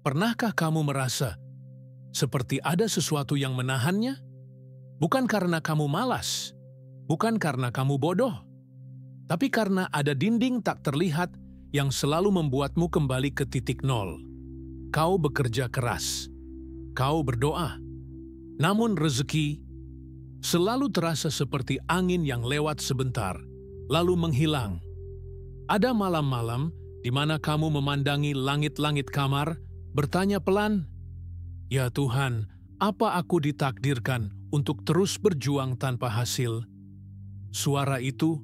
Pernahkah kamu merasa seperti ada sesuatu yang menahannya? Bukan karena kamu malas, bukan karena kamu bodoh, tapi karena ada dinding tak terlihat yang selalu membuatmu kembali ke titik nol. Kau bekerja keras, kau berdoa, namun rezeki selalu terasa seperti angin yang lewat sebentar, lalu menghilang. Ada malam-malam di mana kamu memandangi langit-langit kamar, bertanya pelan, "Ya Tuhan, apa aku ditakdirkan untuk terus berjuang tanpa hasil?" Suara itu,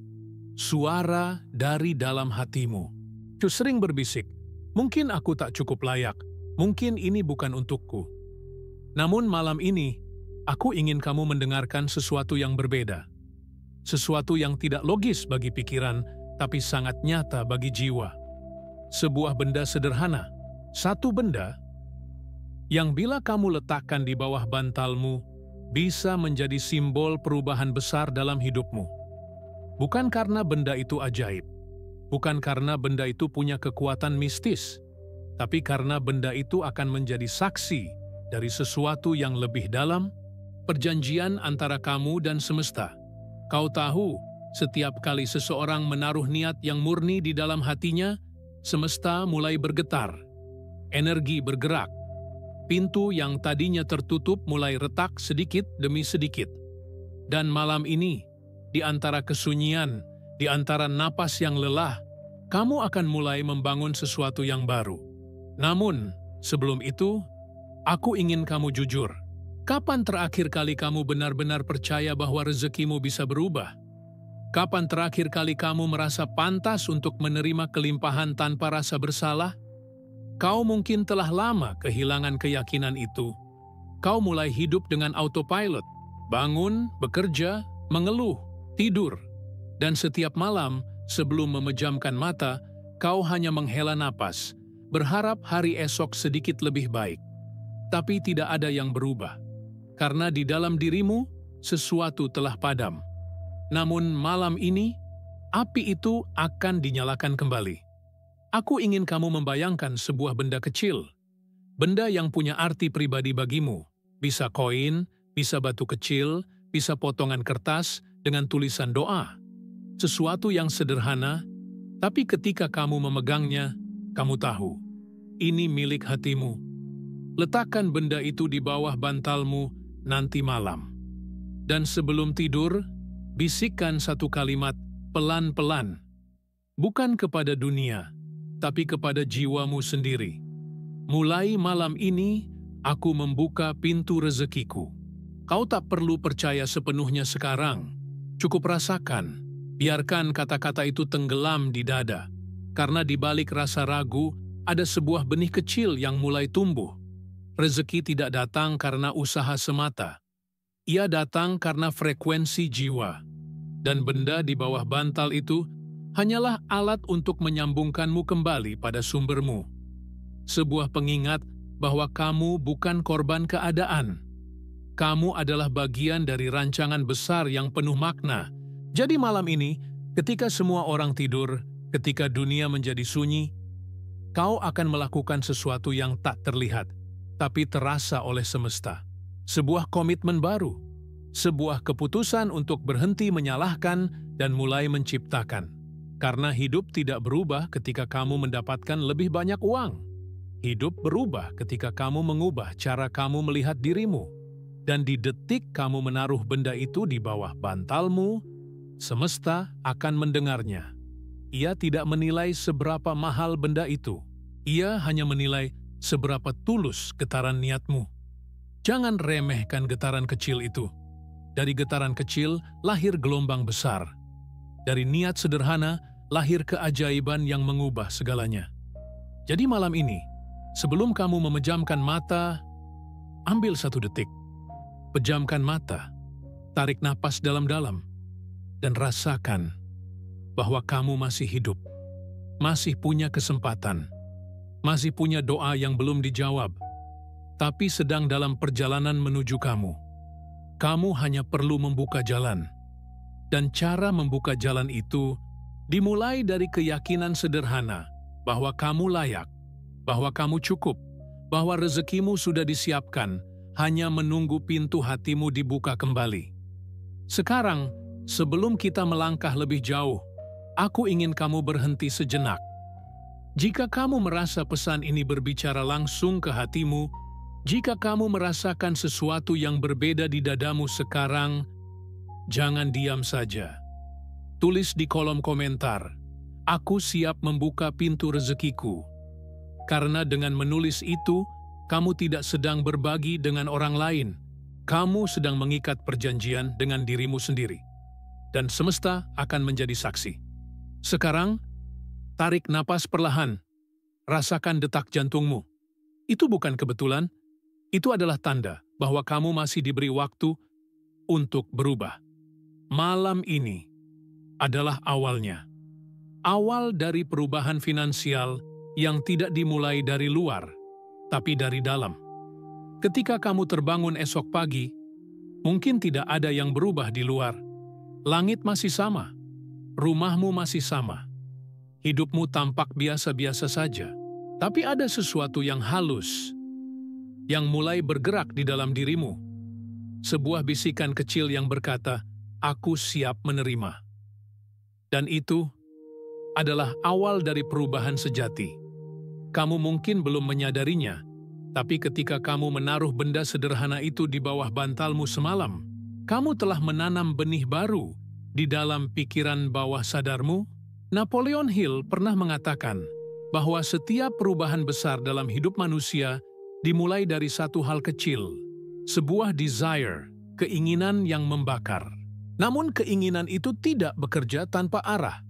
suara dari dalam hatimu. Ku sering berbisik, mungkin aku tak cukup layak, mungkin ini bukan untukku. Namun malam ini, aku ingin kamu mendengarkan sesuatu yang berbeda. Sesuatu yang tidak logis bagi pikiran, tapi sangat nyata bagi jiwa. Sebuah benda sederhana, satu benda yang bila kamu letakkan di bawah bantalmu, bisa menjadi simbol perubahan besar dalam hidupmu. Bukan karena benda itu ajaib, bukan karena benda itu punya kekuatan mistis, tapi karena benda itu akan menjadi saksi dari sesuatu yang lebih dalam, perjanjian antara kamu dan semesta. Kau tahu, setiap kali seseorang menaruh niat yang murni di dalam hatinya, semesta mulai bergetar, energi bergerak, pintu yang tadinya tertutup mulai retak sedikit demi sedikit. Dan malam ini, di antara kesunyian, di antara napas yang lelah, kamu akan mulai membangun sesuatu yang baru. Namun, sebelum itu, aku ingin kamu jujur. Kapan terakhir kali kamu benar-benar percaya bahwa rezekimu bisa berubah? Kapan terakhir kali kamu merasa pantas untuk menerima kelimpahan tanpa rasa bersalah? Kau mungkin telah lama kehilangan keyakinan itu. Kau mulai hidup dengan autopilot, bangun, bekerja, mengeluh, tidur. Dan setiap malam, sebelum memejamkan mata, kau hanya menghela napas, berharap hari esok sedikit lebih baik. Tapi tidak ada yang berubah, karena di dalam dirimu, sesuatu telah padam. Namun malam ini, api itu akan dinyalakan kembali. Aku ingin kamu membayangkan sebuah benda kecil, benda yang punya arti pribadi bagimu. Bisa koin, bisa batu kecil, bisa potongan kertas dengan tulisan doa. Sesuatu yang sederhana, tapi ketika kamu memegangnya, kamu tahu, ini milik hatimu. Letakkan benda itu di bawah bantalmu nanti malam. Dan sebelum tidur, bisikkan satu kalimat pelan-pelan, bukan kepada dunia, tapi kepada jiwamu sendiri. Mulai malam ini, aku membuka pintu rezekiku. Kau tak perlu percaya sepenuhnya sekarang. Cukup rasakan. Biarkan kata-kata itu tenggelam di dada. Karena di balik rasa ragu, ada sebuah benih kecil yang mulai tumbuh. Rezeki tidak datang karena usaha semata. Ia datang karena frekuensi jiwa. Dan benda di bawah bantal itu hanyalah alat untuk menyambungkanmu kembali pada sumbermu. Sebuah pengingat bahwa kamu bukan korban keadaan. Kamu adalah bagian dari rancangan besar yang penuh makna. Jadi malam ini, ketika semua orang tidur, ketika dunia menjadi sunyi, kau akan melakukan sesuatu yang tak terlihat, tapi terasa oleh semesta. Sebuah komitmen baru, sebuah keputusan untuk berhenti menyalahkan dan mulai menciptakan. Karena hidup tidak berubah ketika kamu mendapatkan lebih banyak uang. Hidup berubah ketika kamu mengubah cara kamu melihat dirimu. Dan di detik kamu menaruh benda itu di bawah bantalmu, semesta akan mendengarnya. Ia tidak menilai seberapa mahal benda itu. Ia hanya menilai seberapa tulus getaran niatmu. Jangan remehkan getaran kecil itu. Dari getaran kecil lahir gelombang besar. Dari niat sederhana lahir keajaiban yang mengubah segalanya. Jadi malam ini, sebelum kamu memejamkan mata, ambil 1 detik. Pejamkan mata, tarik napas dalam-dalam, dan rasakan bahwa kamu masih hidup, masih punya kesempatan, masih punya doa yang belum dijawab, tapi sedang dalam perjalanan menuju kamu. Kamu hanya perlu membuka jalan. Dan cara membuka jalan itu dimulai dari keyakinan sederhana bahwa kamu layak, bahwa kamu cukup, bahwa rezekimu sudah disiapkan, hanya menunggu pintu hatimu dibuka kembali. Sekarang, sebelum kita melangkah lebih jauh, aku ingin kamu berhenti sejenak. Jika kamu merasa pesan ini berbicara langsung ke hatimu, jika kamu merasakan sesuatu yang berbeda di dadamu sekarang, jangan diam saja. Tulis di kolom komentar, "Aku siap membuka pintu rezekiku." Karena dengan menulis itu, kamu tidak sedang berbagi dengan orang lain. Kamu sedang mengikat perjanjian dengan dirimu sendiri. Dan semesta akan menjadi saksi. Sekarang, tarik napas perlahan. Rasakan detak jantungmu. Itu bukan kebetulan. Itu adalah tanda bahwa kamu masih diberi waktu untuk berubah. Malam ini adalah awalnya. Awal dari perubahan finansial yang tidak dimulai dari luar, tapi dari dalam. Ketika kamu terbangun esok pagi, mungkin tidak ada yang berubah di luar. Langit masih sama, rumahmu masih sama. Hidupmu tampak biasa-biasa saja, tapi ada sesuatu yang halus, yang mulai bergerak di dalam dirimu. Sebuah bisikan kecil yang berkata, "Aku siap menerima." Dan itu adalah awal dari perubahan sejati. Kamu mungkin belum menyadarinya, tapi ketika kamu menaruh benda sederhana itu di bawah bantalmu semalam, kamu telah menanam benih baru di dalam pikiran bawah sadarmu. Napoleon Hill pernah mengatakan bahwa setiap perubahan besar dalam hidup manusia dimulai dari satu hal kecil, sebuah desire, keinginan yang membakar. Namun keinginan itu tidak bekerja tanpa arah.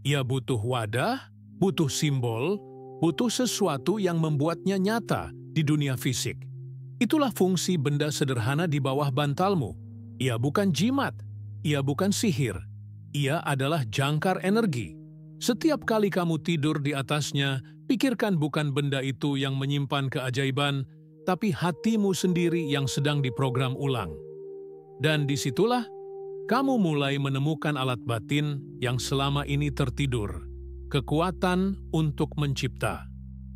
Ia butuh wadah, butuh simbol, butuh sesuatu yang membuatnya nyata di dunia fisik. Itulah fungsi benda sederhana di bawah bantalmu. Ia bukan jimat, ia bukan sihir, ia adalah jangkar energi. Setiap kali kamu tidur di atasnya, pikirkan bukan benda itu yang menyimpan keajaiban, tapi hatimu sendiri yang sedang diprogram ulang. Dan disitulah kamu mulai menemukan alat batin yang selama ini tertidur. Kekuatan untuk mencipta.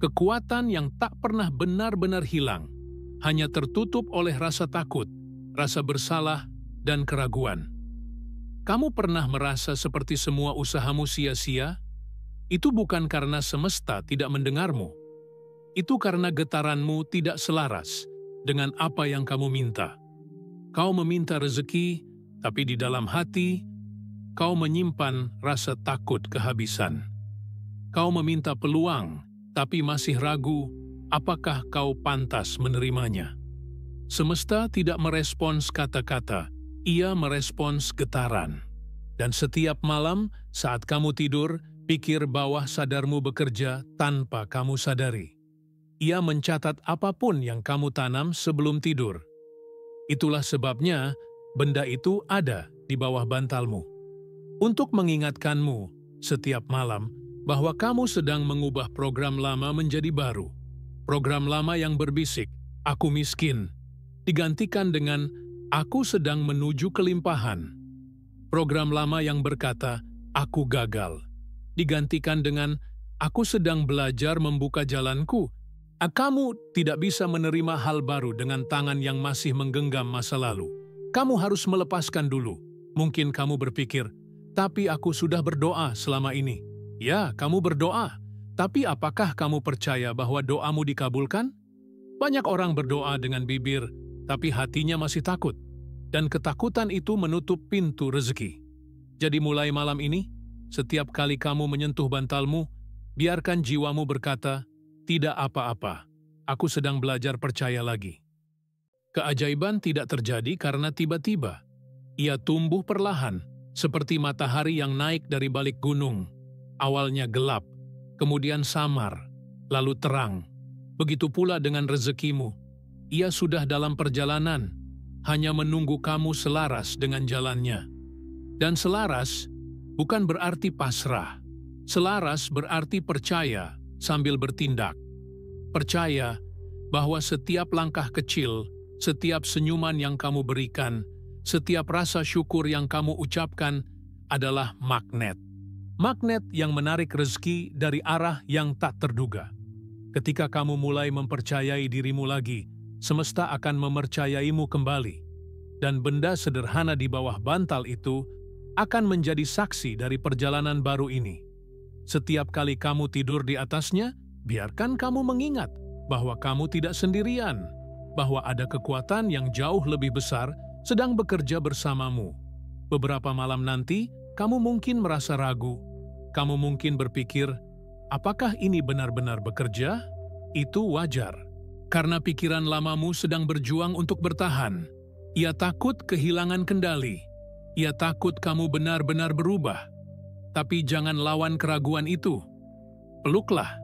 Kekuatan yang tak pernah benar-benar hilang, hanya tertutup oleh rasa takut, rasa bersalah, dan keraguan. Kamu pernah merasa seperti semua usahamu sia-sia? Itu bukan karena semesta tidak mendengarmu. Itu karena getaranmu tidak selaras dengan apa yang kamu minta. Kau meminta rezeki, tapi di dalam hati, kau menyimpan rasa takut kehabisan. Kau meminta peluang, tapi masih ragu apakah kau pantas menerimanya. Semesta tidak merespons kata-kata, ia merespons getaran. Dan setiap malam saat kamu tidur, pikir bawah sadarmu bekerja tanpa kamu sadari. Ia mencatat apapun yang kamu tanam sebelum tidur. Itulah sebabnya benda itu ada di bawah bantalmu. Untuk mengingatkanmu setiap malam bahwa kamu sedang mengubah program lama menjadi baru. Program lama yang berbisik, "Aku miskin," digantikan dengan "Aku sedang menuju kelimpahan." Program lama yang berkata, "Aku gagal," digantikan dengan "Aku sedang belajar membuka jalanku." Kamu tidak bisa menerima hal baru dengan tangan yang masih menggenggam masa lalu. Kamu harus melepaskan dulu. Mungkin kamu berpikir, "Tapi aku sudah berdoa selama ini." Ya, kamu berdoa. Tapi apakah kamu percaya bahwa doamu dikabulkan? Banyak orang berdoa dengan bibir, tapi hatinya masih takut. Dan ketakutan itu menutup pintu rezeki. Jadi mulai malam ini, setiap kali kamu menyentuh bantalmu, biarkan jiwamu berkata, "Tidak apa-apa, aku sedang belajar percaya lagi." Keajaiban tidak terjadi karena tiba-tiba. Ia tumbuh perlahan, seperti matahari yang naik dari balik gunung. Awalnya gelap, kemudian samar, lalu terang. Begitu pula dengan rezekimu. Ia sudah dalam perjalanan, hanya menunggu kamu selaras dengan jalannya. Dan selaras bukan berarti pasrah. Selaras berarti percaya sambil bertindak. Percaya bahwa setiap langkah kecil, setiap senyuman yang kamu berikan, setiap rasa syukur yang kamu ucapkan adalah magnet. Magnet yang menarik rezeki dari arah yang tak terduga. Ketika kamu mulai mempercayai dirimu lagi, semesta akan mempercayaimu kembali. Dan benda sederhana di bawah bantal itu akan menjadi saksi dari perjalanan baru ini. Setiap kali kamu tidur di atasnya, biarkan kamu mengingat bahwa kamu tidak sendirian, bahwa ada kekuatan yang jauh lebih besar sedang bekerja bersamamu. Beberapa malam nanti, kamu mungkin merasa ragu. Kamu mungkin berpikir, apakah ini benar-benar bekerja? Itu wajar. Karena pikiran lamamu sedang berjuang untuk bertahan. Ia takut kehilangan kendali. Ia takut kamu benar-benar berubah. Tapi jangan lawan keraguan itu. Peluklah.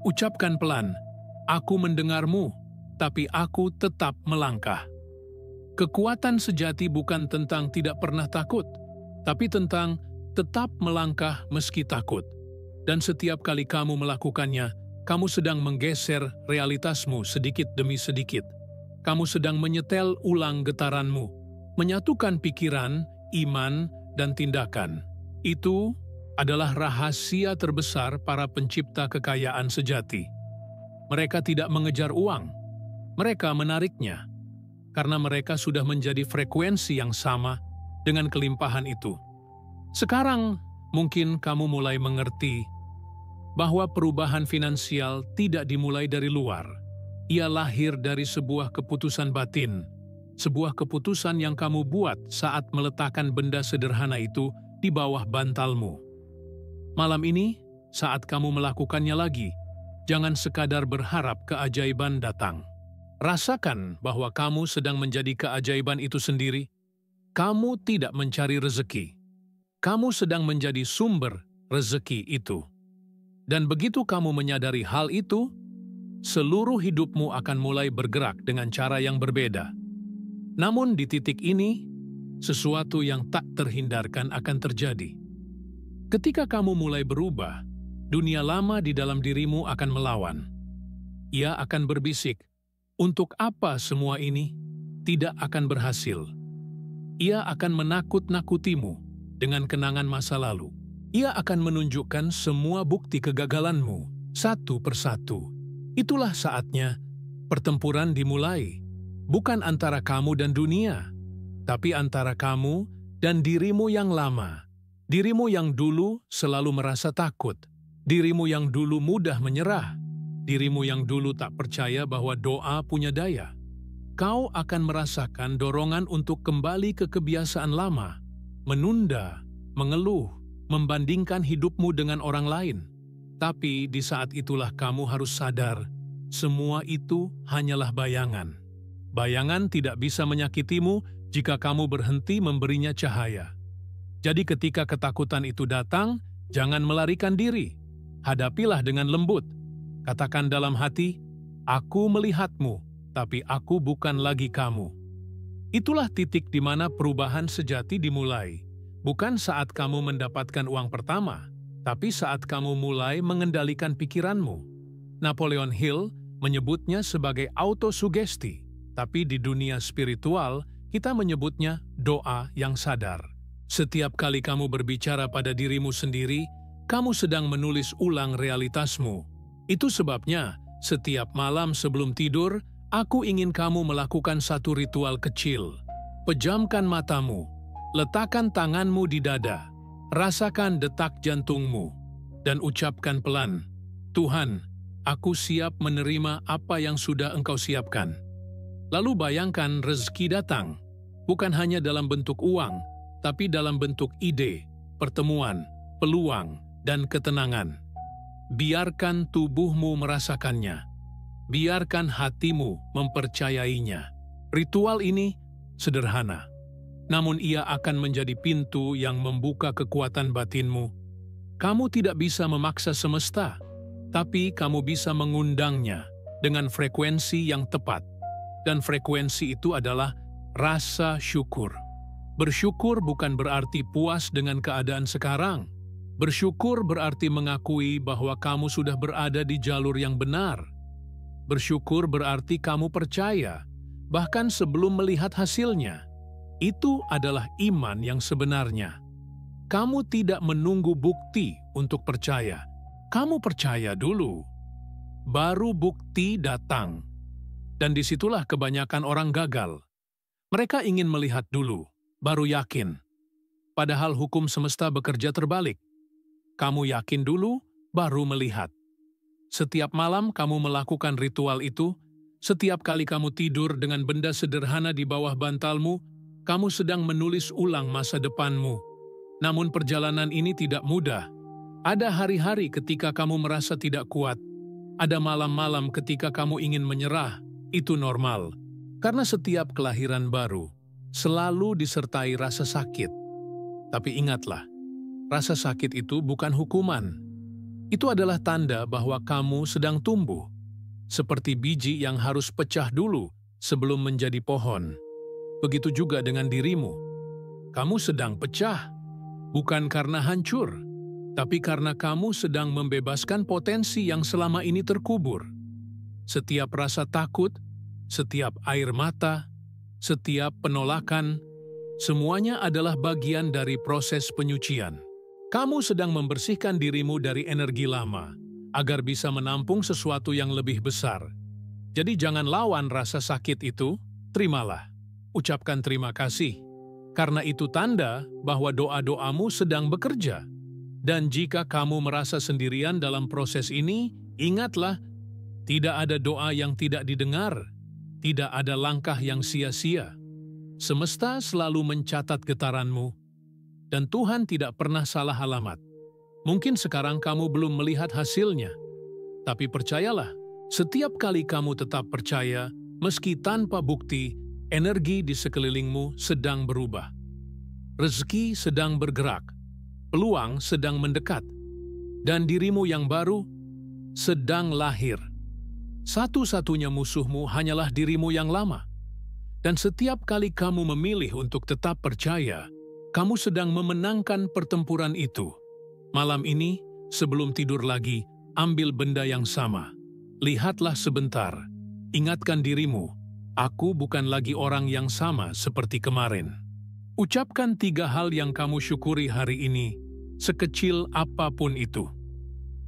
Ucapkan pelan, aku mendengarmu, tapi aku tetap melangkah. Kekuatan sejati bukan tentang tidak pernah takut, tapi tentang tetap melangkah meski takut. Dan setiap kali kamu melakukannya, kamu sedang menggeser realitasmu sedikit demi sedikit. Kamu sedang menyetel ulang getaranmu, menyatukan pikiran, iman, dan tindakan. Itu adalah rahasia terbesar para pencipta kekayaan sejati. Mereka tidak mengejar uang, mereka menariknya, karena mereka sudah menjadi frekuensi yang sama dengan kelimpahan itu. Sekarang, mungkin kamu mulai mengerti bahwa perubahan finansial tidak dimulai dari luar. Ia lahir dari sebuah keputusan batin, sebuah keputusan yang kamu buat saat meletakkan benda sederhana itu di bawah bantalmu. Malam ini, saat kamu melakukannya lagi, jangan sekadar berharap keajaiban datang. Rasakan bahwa kamu sedang menjadi keajaiban itu sendiri. Kamu tidak mencari rezeki. Kamu sedang menjadi sumber rezeki itu. Dan begitu kamu menyadari hal itu, seluruh hidupmu akan mulai bergerak dengan cara yang berbeda. Namun di titik ini, sesuatu yang tak terhindarkan akan terjadi. Ketika kamu mulai berubah, dunia lama di dalam dirimu akan melawan. Ia akan berbisik, untuk apa semua ini? Tidak akan berhasil. Ia akan menakut-nakutimu dengan kenangan masa lalu. Ia akan menunjukkan semua bukti kegagalanmu, satu persatu. Itulah saatnya pertempuran dimulai, bukan antara kamu dan dunia, tapi antara kamu dan dirimu yang lama. Dirimu yang dulu selalu merasa takut, dirimu yang dulu mudah menyerah, dirimu yang dulu tak percaya bahwa doa punya daya. Kau akan merasakan dorongan untuk kembali ke kebiasaan lama, menunda, mengeluh, membandingkan hidupmu dengan orang lain. Tapi di saat itulah kamu harus sadar, semua itu hanyalah bayangan. Bayangan tidak bisa menyakitimu jika kamu berhenti memberinya cahaya. Jadi ketika ketakutan itu datang, jangan melarikan diri. Hadapilah dengan lembut. Katakan dalam hati, aku melihatmu, tapi aku bukan lagi kamu. Itulah titik di mana perubahan sejati dimulai. Bukan saat kamu mendapatkan uang pertama, tapi saat kamu mulai mengendalikan pikiranmu. Napoleon Hill menyebutnya sebagai autosugesti, tapi di dunia spiritual, kita menyebutnya doa yang sadar. Setiap kali kamu berbicara pada dirimu sendiri, kamu sedang menulis ulang realitasmu. Itu sebabnya, setiap malam sebelum tidur, aku ingin kamu melakukan satu ritual kecil. Pejamkan matamu, letakkan tanganmu di dada, rasakan detak jantungmu, dan ucapkan pelan, Tuhan, aku siap menerima apa yang sudah Engkau siapkan. Lalu bayangkan rezeki datang, bukan hanya dalam bentuk uang, tapi dalam bentuk ide, pertemuan, peluang, dan ketenangan. Biarkan tubuhmu merasakannya. Biarkan hatimu mempercayainya. Ritual ini sederhana, namun ia akan menjadi pintu yang membuka kekuatan batinmu. Kamu tidak bisa memaksa semesta, tapi kamu bisa mengundangnya dengan frekuensi yang tepat. Dan frekuensi itu adalah rasa syukur. Bersyukur bukan berarti puas dengan keadaan sekarang. Bersyukur berarti mengakui bahwa kamu sudah berada di jalur yang benar. Bersyukur berarti kamu percaya, bahkan sebelum melihat hasilnya. Itu adalah iman yang sebenarnya. Kamu tidak menunggu bukti untuk percaya. Kamu percaya dulu. baru bukti datang. Dan disitulah kebanyakan orang gagal. Mereka ingin melihat dulu, baru yakin. Padahal hukum semesta bekerja terbalik. Kamu yakin dulu, baru melihat. Setiap malam kamu melakukan ritual itu, setiap kali kamu tidur dengan benda sederhana di bawah bantalmu, kamu sedang menulis ulang masa depanmu. Namun perjalanan ini tidak mudah. Ada hari-hari ketika kamu merasa tidak kuat. Ada malam-malam ketika kamu ingin menyerah. Itu normal. Karena setiap kelahiran baru selalu disertai rasa sakit. Tapi ingatlah, rasa sakit itu bukan hukuman. Itu adalah tanda bahwa kamu sedang tumbuh. Seperti biji yang harus pecah dulu sebelum menjadi pohon. Begitu juga dengan dirimu. Kamu sedang pecah, bukan karena hancur, tapi karena kamu sedang membebaskan potensi yang selama ini terkubur. Setiap rasa takut, setiap air mata, setiap penolakan, semuanya adalah bagian dari proses penyucian. Kamu sedang membersihkan dirimu dari energi lama, agar bisa menampung sesuatu yang lebih besar. Jadi jangan lawan rasa sakit itu, terimalah. Ucapkan terima kasih, karena itu tanda bahwa doa-doamu sedang bekerja. Dan jika kamu merasa sendirian dalam proses ini, ingatlah, tidak ada doa yang tidak didengar, tidak ada langkah yang sia-sia. Semesta selalu mencatat getaranmu, dan Tuhan tidak pernah salah alamat. Mungkin sekarang kamu belum melihat hasilnya, tapi percayalah, setiap kali kamu tetap percaya, meski tanpa bukti, energi di sekelilingmu sedang berubah. Rezeki sedang bergerak, peluang sedang mendekat, dan dirimu yang baru sedang lahir. Satu-satunya musuhmu hanyalah dirimu yang lama. Dan setiap kali kamu memilih untuk tetap percaya, kamu sedang memenangkan pertempuran itu. Malam ini, sebelum tidur lagi, ambil benda yang sama. Lihatlah sebentar. Ingatkan dirimu, aku bukan lagi orang yang sama seperti kemarin. Ucapkan 3 hal yang kamu syukuri hari ini, sekecil apapun itu.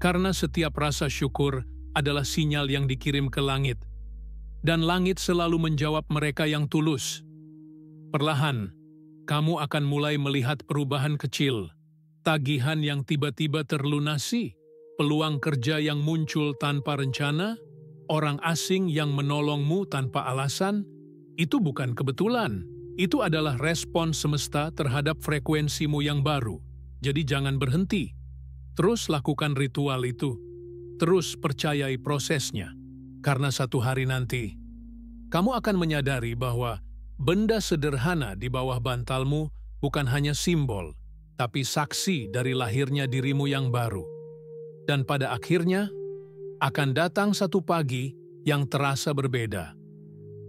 Karena setiap rasa syukur adalah sinyal yang dikirim ke langit, dan langit selalu menjawab mereka yang tulus. Perlahan, kamu akan mulai melihat perubahan kecil, tagihan yang tiba-tiba terlunasi, peluang kerja yang muncul tanpa rencana, orang asing yang menolongmu tanpa alasan. Itu bukan kebetulan, itu adalah respon semesta terhadap frekuensimu yang baru. Jadi jangan berhenti, terus lakukan ritual itu. Terus percayai prosesnya, karena satu hari nanti, kamu akan menyadari bahwa benda sederhana di bawah bantalmu bukan hanya simbol, tapi saksi dari lahirnya dirimu yang baru. Dan pada akhirnya, akan datang satu pagi yang terasa berbeda.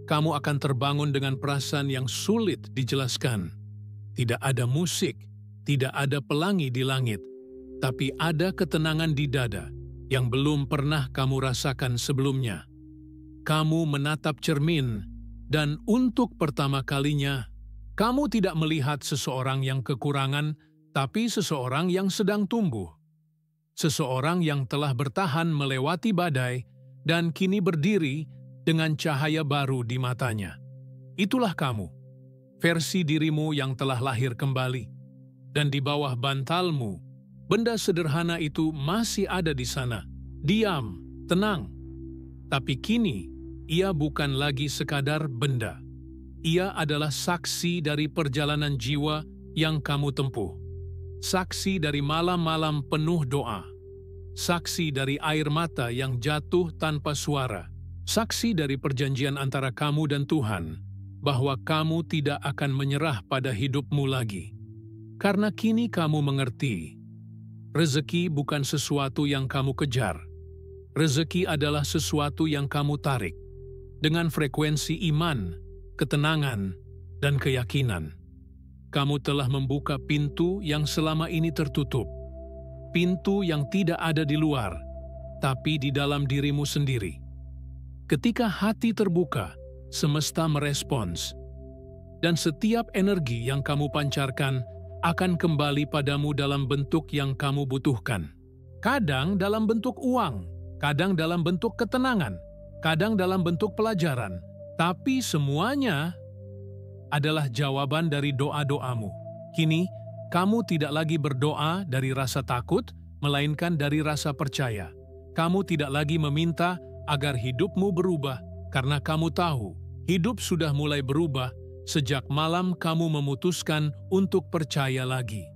Kamu akan terbangun dengan perasaan yang sulit dijelaskan. Tidak ada musik, tidak ada pelangi di langit, tapi ada ketenangan di dada yang belum pernah kamu rasakan sebelumnya. Kamu menatap cermin, dan untuk pertama kalinya, kamu tidak melihat seseorang yang kekurangan, tapi seseorang yang sedang tumbuh. Seseorang yang telah bertahan melewati badai, dan kini berdiri dengan cahaya baru di matanya. Itulah kamu, versi dirimu yang telah lahir kembali. Dan di bawah bantalmu, benda sederhana itu masih ada di sana, diam, tenang. Tapi kini, ia bukan lagi sekadar benda. Ia adalah saksi dari perjalanan jiwa yang kamu tempuh. Saksi dari malam-malam penuh doa. Saksi dari air mata yang jatuh tanpa suara. Saksi dari perjanjian antara kamu dan Tuhan, bahwa kamu tidak akan menyerah pada hidupmu lagi. Karena kini kamu mengerti, rezeki bukan sesuatu yang kamu kejar. Rezeki adalah sesuatu yang kamu tarik, dengan frekuensi iman, ketenangan, dan keyakinan. Kamu telah membuka pintu yang selama ini tertutup. Pintu yang tidak ada di luar, tapi di dalam dirimu sendiri. Ketika hati terbuka, semesta merespons. Dan setiap energi yang kamu pancarkan akan kembali padamu dalam bentuk yang kamu butuhkan. Kadang dalam bentuk uang, kadang dalam bentuk ketenangan, kadang dalam bentuk pelajaran, tapi semuanya adalah jawaban dari doa-doamu. Kini, kamu tidak lagi berdoa dari rasa takut, melainkan dari rasa percaya. Kamu tidak lagi meminta agar hidupmu berubah, karena kamu tahu hidup sudah mulai berubah sejak malam kamu memutuskan untuk percaya lagi.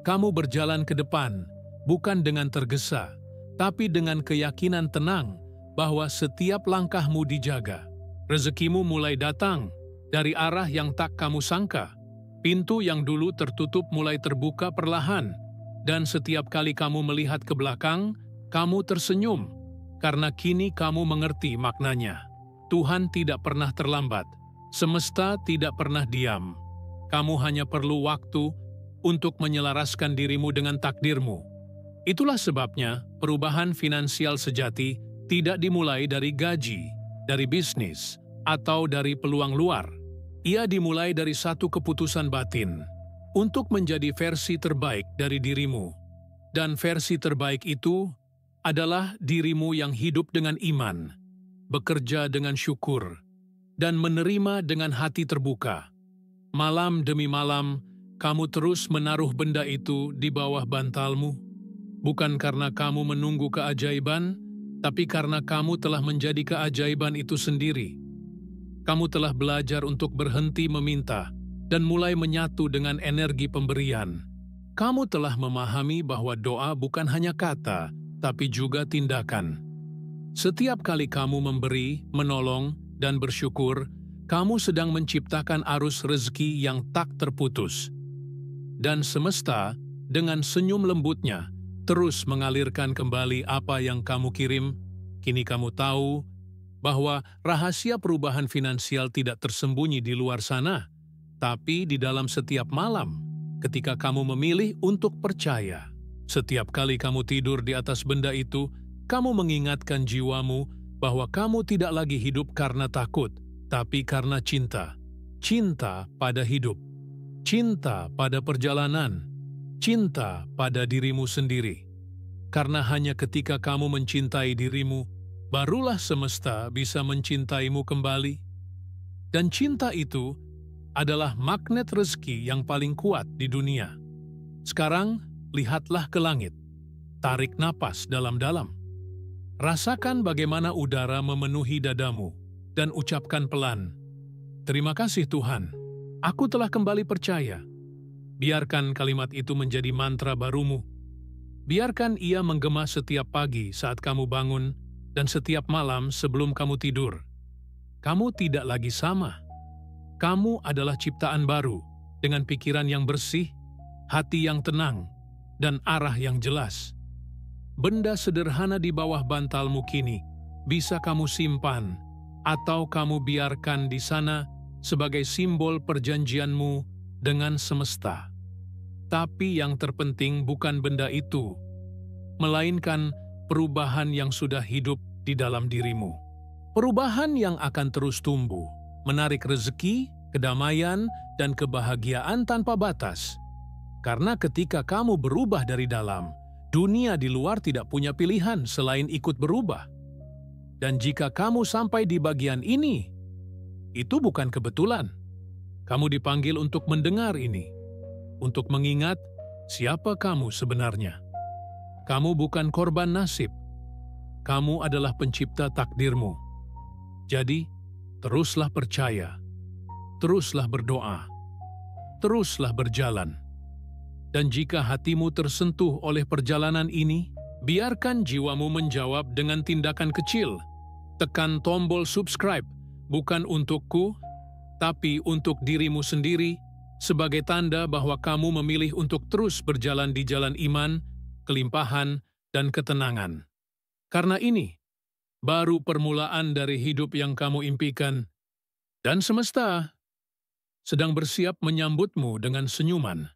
Kamu berjalan ke depan, bukan dengan tergesa, tapi dengan keyakinan tenang bahwa setiap langkahmu dijaga. Rezekimu mulai datang dari arah yang tak kamu sangka. Pintu yang dulu tertutup mulai terbuka perlahan, dan setiap kali kamu melihat ke belakang, kamu tersenyum, karena kini kamu mengerti maknanya. Tuhan tidak pernah terlambat, semesta tidak pernah diam. Kamu hanya perlu waktu untuk menyelaraskan dirimu dengan takdirmu. Itulah sebabnya perubahan finansial sejati tidak dimulai dari gaji, dari bisnis, atau dari peluang luar. Ia dimulai dari satu keputusan batin untuk menjadi versi terbaik dari dirimu. Dan versi terbaik itu adalah dirimu yang hidup dengan iman, bekerja dengan syukur, dan menerima dengan hati terbuka. Malam demi malam, kamu terus menaruh benda itu di bawah bantalmu, bukan karena kamu menunggu keajaiban, tapi karena kamu telah menjadi keajaiban itu sendiri. Kamu telah belajar untuk berhenti meminta dan mulai menyatu dengan energi pemberian. Kamu telah memahami bahwa doa bukan hanya kata, tapi juga tindakan. Setiap kali kamu memberi, menolong, dan bersyukur, kamu sedang menciptakan arus rezeki yang tak terputus. Dan semesta, dengan senyum lembutnya, terus mengalirkan kembali apa yang kamu kirim. Kini kamu tahu bahwa rahasia perubahan finansial tidak tersembunyi di luar sana, tapi di dalam setiap malam ketika kamu memilih untuk percaya. Setiap kali kamu tidur di atas benda itu, kamu mengingatkan jiwamu bahwa kamu tidak lagi hidup karena takut, tapi karena cinta. Cinta pada hidup, cinta pada perjalanan, cinta pada dirimu sendiri. Karena hanya ketika kamu mencintai dirimu, barulah semesta bisa mencintaimu kembali. Dan cinta itu adalah magnet rezeki yang paling kuat di dunia. Sekarang, lihatlah ke langit. Tarik napas dalam-dalam. Rasakan bagaimana udara memenuhi dadamu, dan ucapkan pelan, "Terima kasih Tuhan, aku telah kembali percaya." Biarkan kalimat itu menjadi mantra barumu. Biarkan ia menggema setiap pagi saat kamu bangun, dan setiap malam sebelum kamu tidur. Kamu tidak lagi sama. Kamu adalah ciptaan baru, dengan pikiran yang bersih, hati yang tenang, dan arah yang jelas. Benda sederhana di bawah bantalmu kini bisa kamu simpan, atau kamu biarkan di sana sebagai simbol perjanjianmu dengan semesta. Tapi yang terpenting bukan benda itu, melainkan perubahan yang sudah hidup di dalam dirimu. Perubahan yang akan terus tumbuh, menarik rezeki, kedamaian, dan kebahagiaan tanpa batas. Karena ketika kamu berubah dari dalam, dunia di luar tidak punya pilihan selain ikut berubah. Dan jika kamu sampai di bagian ini, itu bukan kebetulan. Kamu dipanggil untuk mendengar ini, untuk mengingat siapa kamu sebenarnya. Kamu bukan korban nasib. Kamu adalah pencipta takdirmu. Jadi, teruslah percaya, teruslah berdoa, teruslah berjalan. Dan jika hatimu tersentuh oleh perjalanan ini, biarkan jiwamu menjawab dengan tindakan kecil. Tekan tombol subscribe, bukan untukku, tapi untuk dirimu sendiri, sebagai tanda bahwa kamu memilih untuk terus berjalan di jalan iman, kelimpahan, dan ketenangan. Karena ini, baru permulaan dari hidup yang kamu impikan, dan semesta sedang bersiap menyambutmu dengan senyuman.